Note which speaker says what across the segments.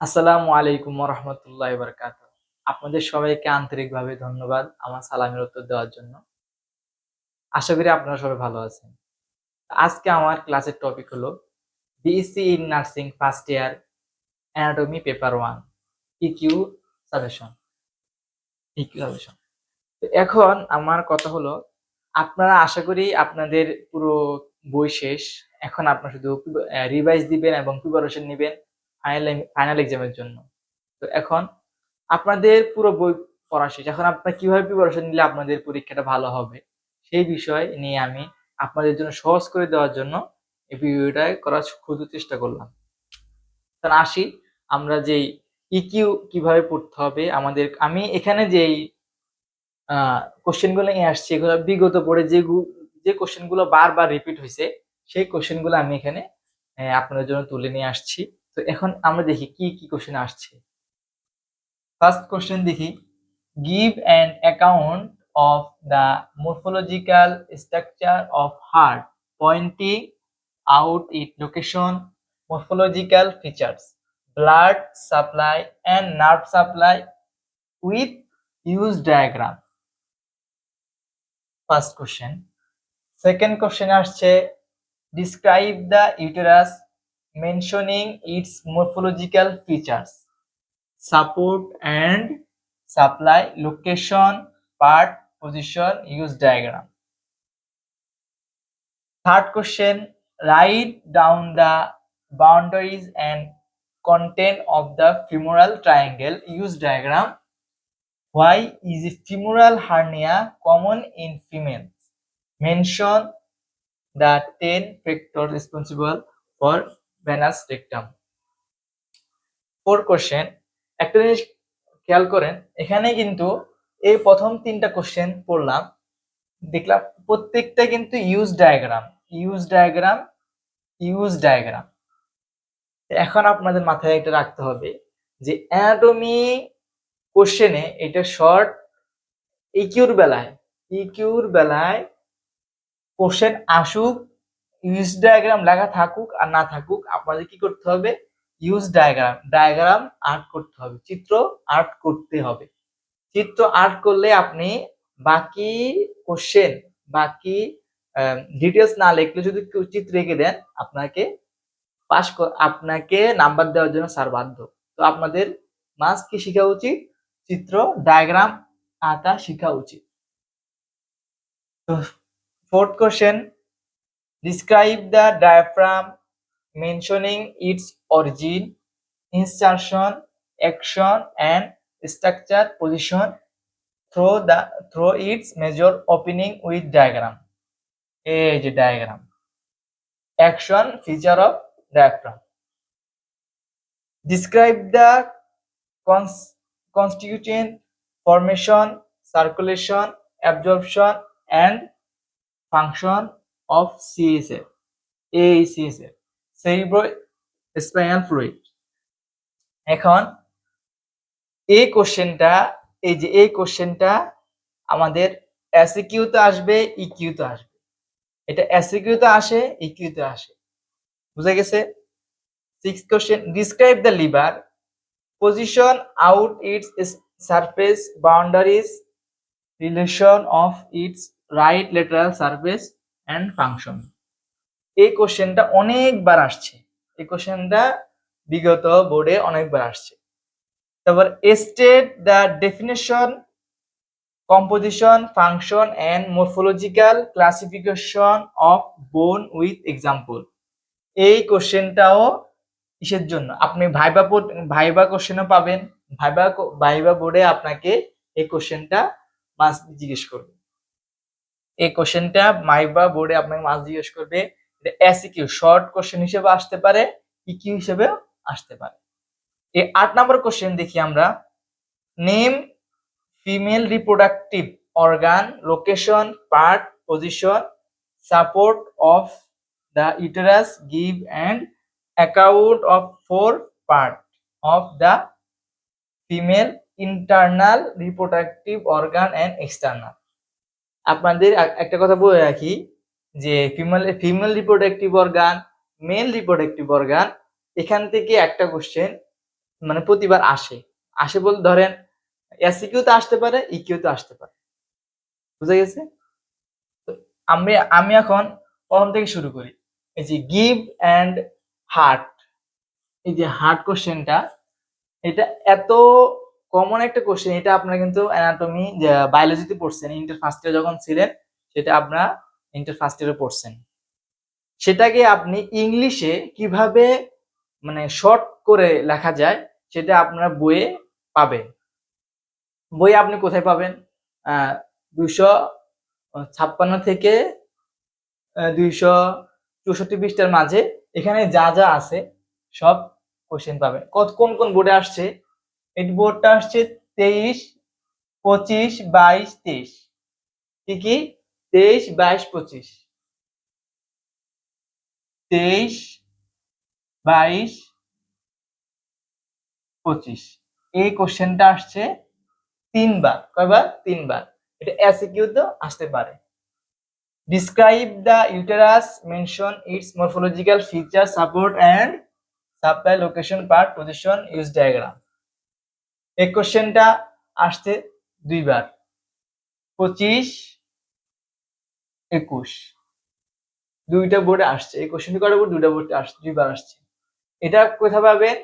Speaker 1: আসসালামু আলাইকুম ওয়া রাহমাতুল্লাহি ওয়া বারাকাতুহু। আপনাদের সবাইকে আন্তরিকভাবে ধন্যবাদ আমার সালামের উত্তর দেওয়ার জন্য। আশা করি আপনারা সবাই ভালো আছেন। আজকে আমার ক্লাসের টপিক হলো BSc in nursing first year anatomy paper 1 EQ suggestion EQ suggestion. তো এখন আমার কথা হলো আপনারা আশা করি আপনাদের পুরো বই শেষ। এখন আপনারা শুধু রিভাইজ দিবেন এবং প্রিপারেশন নিবেন ফাইনাল এক্সামের জন্য। তো এখন আপনাদের পুরো বই পড়া শেষ। এখন আপনারা কিভাবে প্রিপারেশন নিলে আপনাদের পরীক্ষাটা ভালো হবে, সেই বিষয় নিয়ে আমি আপনাদের জন্য সহজ করে দেওয়ার জন্য এই ভিডিওটা করার ক্ষুদ্র চেষ্টা করলাম। এখন আসি আমরা যেই ইকিউ কিভাবে পড়তে হবে আমি এখানে যেই কোশ্চেন গুলো নিয়ে আসছি এগুলো বিগত পড়ে যে কোশ্চেন গুলো বারবার রিপিট হয়েছে সেই কোশ্চেন গুলো আমি এখানে আপনাদের জন্য তুলে নিয়ে আসছি। তো এখন আমরা দেখি কি কি কোশ্চেন আসছে। ফার্স্ট কোশ্চেন দেখি, give an account of the morphological structure of heart pointing out its location, morphological features, blood supply and nerve supply with use diagram. First question. Second question আসছে, describe the uterus mentioning its morphological features, support and supply, location, part, position, use diagram. Third question, write down the boundaries and content of the femoral triangle, use diagram. Why is femoral hernia common in females? Mention the 10 factors responsible for venous rectum. Fourth question, একটা জিনিস খেয়াল করেন, এখানে কিন্তু এই প্রথম তিনটা question পড়লাম, দেখলাম প্রত্যেকটা কিন্তু use diagram use diagram use diagram. এখন আপনাদের মাথায় এটা রাখতে হবে যে অ্যানাটমি কোশ্চেনে এটা শর্ট, ইকিউর বেলায় কোশ্চেন আসুক, ইউজ ডায়াগ্রাম লেখা থাকুক আর না থাকুক, আপনাদের কি করতে হবে? ইউজ ডায়াগ্রাম আর্ট করতে হবে, চিত্র আর্ট করতে হবে। চিত্র আর্ট করলে আপনি বাকি কোশ্চেন, বাকি ডিটেলস না লিখলে যদি চিত্র এঁকে দেন আপনাকে নাম্বার দেওয়ার জন্য স্যার বাধ্য। তো আপনাদের মাস্ট কি শেখা উচিত? চিত্র ডায়াগ্রাম আঁকা শেখা উচিত। তো fourth question, describe the diaphragm mentioning its origin, insertion, action and structure, position through its major opening with diagram. এই যে diagram, action feature of diaphragm. Describe the constituent formation, circulation, absorption and function of CSF. CSF cerebrospinal fluid. এখন এই কোশ্চেনটা আমাদের এসকিউতে আসবে, ইকিউতে আসবে। এটা এসকিউতে আসে, ইকিউতে আসে, বুঝা গেছে? Six question, describe the liver, position out its surface, boundaries, relation of its right lateral surface and function. এই কোশ্চেনটা অনেকবার আসছে, এই কোশ্চেনটা বিগত বোর্ডে অনেকবার আসছে। তারপর state the definition, composition, function and morphological classification of bone with example. এই কোশ্চেনটাও কিসের জন্য? আপনি ভাইবা কোশ্চেনও পাবেন, ভাইবা বোর্ডে আপনাকে এই কোশ্চেনটা মাস্ট জিজ্ঞেস করবে। এই কোশ্চেনটা ভাইবা বোর্ডে আপনাকে মাস্ট জিজ্ঞেস করবে। এটা এসকিউ শর্ট কোশ্চেন হিসেবে আসতে পারে, ইকিউ হিসেবে আসতে পারে। এই 8 নম্বর কোশ্চেন দেখি আমরা, name female reproductive organ, location, part, position, support of the uterus, give and account of 4 part of the female internal reproductive organ and external. আপনাদের একটা কথা বলে রাখি যে female reproductive organ, mail reproductive organ, এখান থেকে একটা কোশ্চেন মানে প্রতিবার আসে। আসে বলতে ধরেন এসিকিউ তে আসতে পারে, ইকিউ তে আসতে পারে। বুঝা গেছে? তো আমি এখন প্রথম থেকে শুরু করি। এই যে গিভ অ্যান্ড হার্ট, এই যে হার্ট কোশ্চেনটা, এটা এত কমন একটা কোশ্চেন। এটা আপনারা কিন্তু অ্যানাটমি বায়োলজিতে পড়ছেন, ইন্টার ফার্স্ট ইয়ার যখন ছিলেন, সেটা আপনারা ইন্টার ফার্স্ট ইয়ারে পড়ছেন। সেটাকে আপনি ইংলিশে কিভাবে মানে শর্ট করে লেখা যায় সেটা আপনারা বইয়ে পাবেন। বই আপনি কোথায় পাবেন? 256 থেকে 264 পৃষ্ঠার মাঝে এখানে যা যা আছে সব কোশ্চেন পাবেন। কোন কোন বোর্ডে আসছে? এই বোর্ডটা আসছে 23, 25, 22, 23। কি কি? 23, 22, 25, 23, 22, 25। এই কোশ্চেনটা আসছে 3 বার। কয়বার? 3 বার। এটা এসিকিউ তো আসতে পারে। Describe the uterus, mention its morphological features, support and supply, location, part, position, use diagram. এই কোশ্চেনটা আসছে 2 বার, 25, 21। দুইটা বোর্ডে আসছে এই কোশ্চেনটি। কটা বোর্ড? দুইটা বোর্ডে আসছে, 2বার আসছে। এটা কোথায় পাবেন?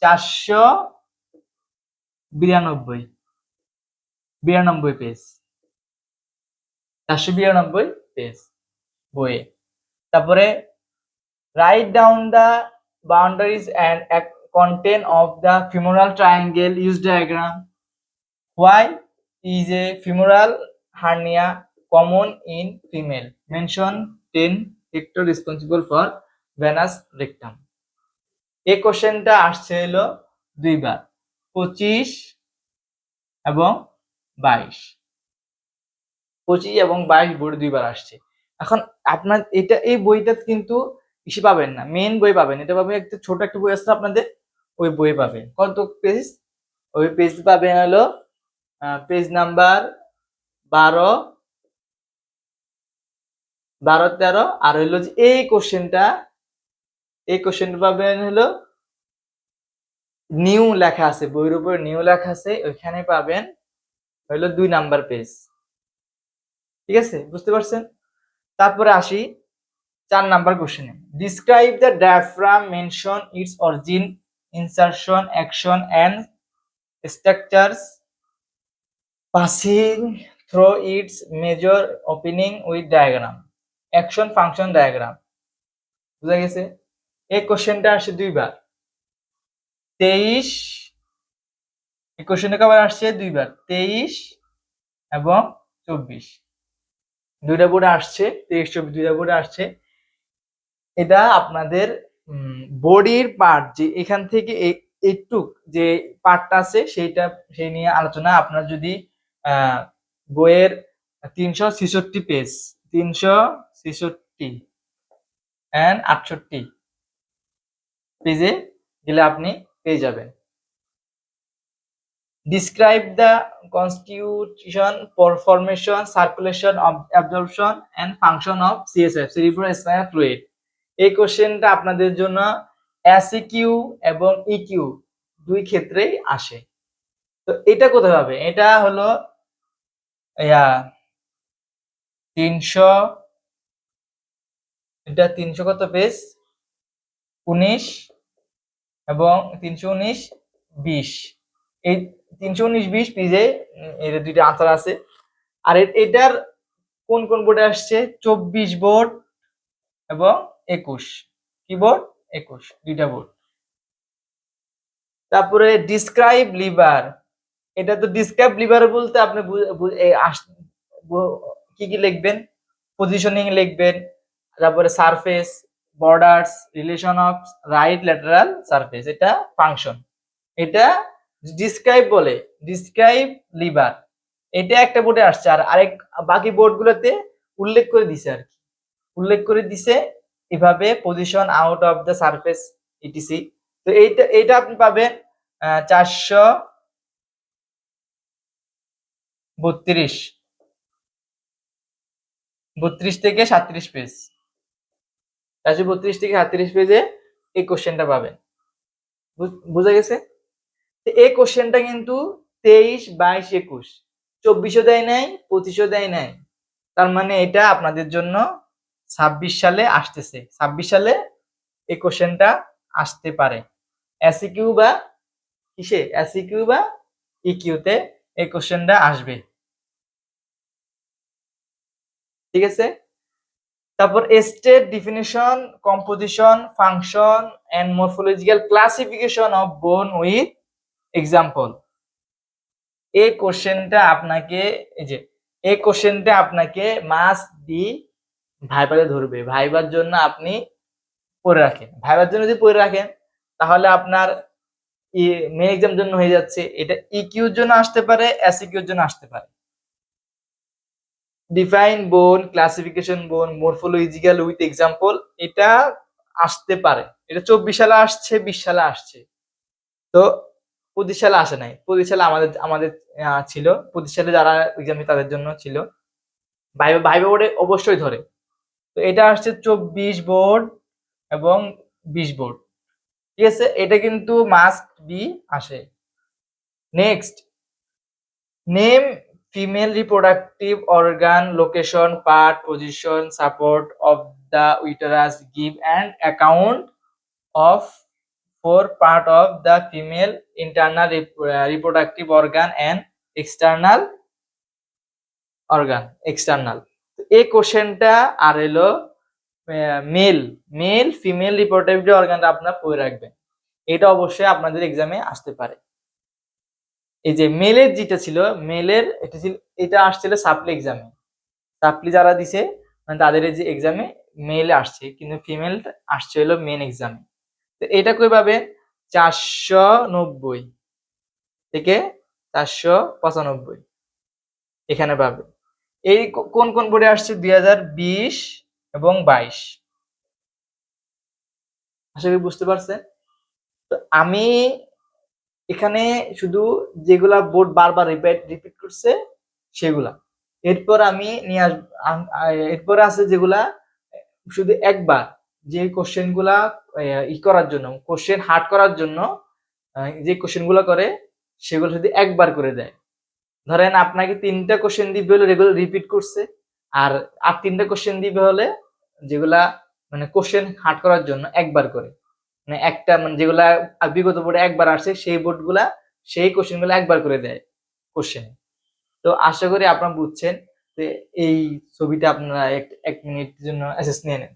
Speaker 1: 492 পেজ, 492 পেজ বইয়ে। তারপরে write down the boundaries and content of the femoral triangle, use diagram. Why is a femoral hernia common in female? Mention 10 factor responsible for venous rectum. এই কোশ্চেনটা আসছে হলো 2বার, 25 এবং 22। 25 এবং 22 বোর্ডে 2বার আসছে। এখন আপনার এটা এই বইটা কিন্তু ইসে পাবেন না, মেইন বই পাবেন। এটা পাবেন একটা ছোট একটা বই আছে আপনাদের, ওই বই পাবেন। কত পেজ? ওই পেজ পাবেন হলো পেজ নাম্বার 12, 13। আর হইলো যে এই কোশ্চেনটা পাবেন হলো নিউ লেখা আছে, বইয়ের উপর নিউ লেখা আছে, ওইখানে পাবেন হইলো 2 নাম্বার পেজ। ঠিক আছে, বুঝতে পারছেন? তারপরে আসি 4 নাম্বার কোশ্চেনে। Describe the diaphragm, mention its origin, insertion, action and structures, passing through its major opening with diagram, action function diagram. বুঝা গেছে? এই কোশ্চেনটা আসে 2বার, 23। এই কোশ্চেনটা কবার আসছে? 2বার, 23 এবং 24। দুইটা বোর্ডে আসছে, 23, 24 দুইটা বোর্ডে আসছে। এটা আপনাদের বডির পার্ট, যে এখান থেকে এইটুক যে পার্টটা আছে সেই নিয়ে আলোচনা। আপনার যদি বইয়ের 366 পেজ, 366 এন্ড 68 পেজে গেলে আপনি পেয়ে যাবেন। Describe the constitution, formation, circulation, absorption and function of CSF, cerebrospinal fluid. এই কোশ্চেনটা আপনাদের জন্য এসিকিউ এবং ইকিউ দুই ক্ষেত্রেই আসে। তো এটা কোথায় হবে? এটা হলো 300, এটা 300 কত পেজ? 19 এবং 319, 20। এই 319, 20 পেজে এর দুইটা আনসার আছে। আর এটার কোন কোন বোর্ডে আসছে? 24 বোর্ড এবং 21। কি বোর্ড? 21, দুইটা বোর্ড। তারপরে ডিসক্রাইব লিভার। এটা তো ডিসক্রাইব লিভার বলতে আপনি কি কি লিখবেন? পজিশনিং লিখবেন, তারপরে surface, borders, relation of right lateral surface, এটা ফাংশন। এটা ডিসক্রাইব বলে, ডিসক্রাইব লিভার। এটা একটা বোর্ডে আসছে, আর আরেক বাকি বোর্ডগুলোতে উল্লেখ করে দিছে আর কি, উল্লেখ করে দিছে এভাবে position out of the surface etc. তো এইটা আপনি পাবেন 432 থেকে 37 পেজ। 432 থেকে 37 পেজে এই কোশ্চেনটা পাবেন। বুঝা গেছে? এই কোশ্চেনটা কিন্তু 23, 22, 21, 24ও দেয় নাই, 25ও দেয় নাই। তার মানে এটা আপনাদের জন্য 26 সালে আসতেছে। 26 সালে এই কোশ্চেনটা আসতে পারে। এসিকিউ বা কিসে? এসিকিউ বা ইকিউতে এই কোশ্চেনটা আসবে। ঠিক আছে? তারপর state definition, composition, function and morphological classification of bone with example. এই কোশ্চেনটা আপনাকে এই কোশ্চেনটা আপনাকে মাস্ট বি ভাইবারে ধরবে। ভাইবার জন্য আপনি পড়ে রাখেন। ভাইবার জন্য যদি পড়ে রাখেন তাহলে আপনার মেইন এক্সামের জন্য হয়ে যাচ্ছে। এটা ইকিউর জন্য আসতে পারে, এসইকিউর জন্য আসতে পারে। ডিফাইন বোন, ক্লাসিফিকেশন বোন, মরফোলজিক্যাল উইথ এক্সাম্পল, এটা আসতে পারে। এটা 24 সালে আসছে, 20 সালে আসছে। তো 25 সালে আসে নাই। 25 সালে আমাদের আমাদের ছিল। 25 সালে যারা এক্সাম তাদের জন্য ছিল। ভাইবা বোর্ডে অবশ্যই ধরে। তো এটা আসছে 24 বোর্ড এবং 20 বোর্ড। ঠিক আছে? এটা কিন্তু মাস্ট বি আসে। Next, name female reproductive organ, location, part, position, support of the uterus, give an account of for part of the female internal reproductive organ and external organ, external। এই কোশ্চেনটা আর এলো male female reproductive অর্গানটা আপনারা পড়ে রাখবেন। এটা অবশ্যই আপনাদের এক্সামে আসতে পারে। এই যে মেলের যেটা ছিল, মেলের এটা ছিল, এটা আসছিল সাপ্লি এক্সামে। সাপ্লি যারা দিছে মানে তাদের এই যে এক্সামে মেল আসছে, কিন্তু ফিমেল আসছে হলো মেন এক্সামে। তো এটা কই পাবেন? 490 থেকে 495 এখানে পাবে। এই কোন কোন বোর্ডে আসছে? 2020 এবং 22। আশা করি বুঝতে পারছেন। তো আমি এখানে শুধু যেগুলা বোর্ড বারবার রিপিট করছে সেগুলা, এরপর আমি নিয়ে আসবো। এরপরে আছে যেগুলা শুধু একবার, যে কোশ্চেন গুলা করার জন্য, কোশ্চেন হার্ড করার জন্য যে কোশ্চেন গুলা করে সেগুলো শুধু একবার করে দেয়। ধরেন আপনাকে 3টা কোশ্চেন দিবে হলে রেগুলার রিপিট করছে, আর 3টা কোশ্চেন দিবে হলে যেগুলা মানে কোশ্চেন হার্ড করার জন্য একবার করে, মানে একটা মানে যেগুলা বিগত বোর্ডে একবার আসছে সেই বোর্ড গুলা সেই কোশ্চেন গুলা একবার করে দেয় কোশ্চেন। তো আশা করি আপনারা বুঝছেন। এই ছবিটা আপনারা 1 মিনিটের জন্য অ্যাসেস নিয়ে নেন।